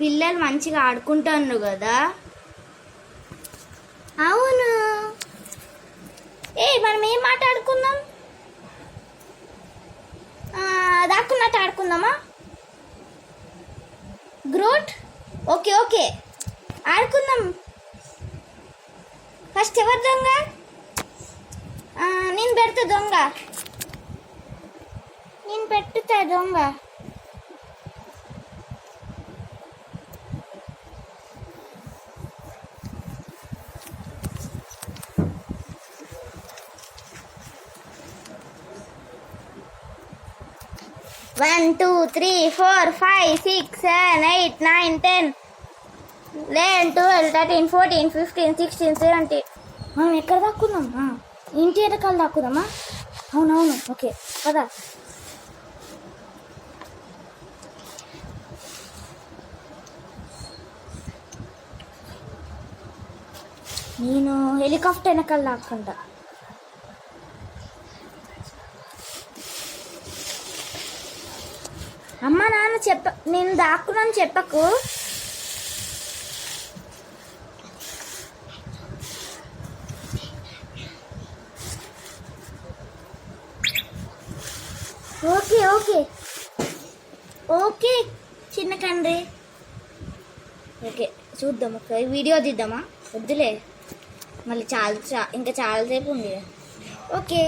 పిల్లలు మంచిగా ఆడుకుంటున్నారు కదా. అవును. మనం ఏం మాట్లాడుకుందాం? దాక్కున్నట్టు ఆడుకుందామా? గ్రూట్. ఓకే ఓకే ఆడుకుందాం. ఫస్ట్ ఎవరు దొంగ? నేను పెడతా దొంగ. నేను పెట్టుతా దొంగ. One, two, three, four, five, six, seven, 8, 9, 10, 11, 12, 13, 14, 15, 16, 17. మనం ఎక్కడ దాక్కుందాం? ఇంటి వెనకాల దాక్కుందామా? అవునవును. ఓకే పదా. నేను హెలికాప్టర్ వెనకాల దాక్కుంటా. అమ్మ నాన్న నేను దాక్కున్నాను చెప్పకు. ఓకే ఓకే ఓకే చిన్న కండ్రి. ఓకే చూద్దాం, ఒక వీడియో తీద్దామా? వద్దులే, మళ్ళీ ఇంకా చాలాసేపు ఉంది. ఓకే.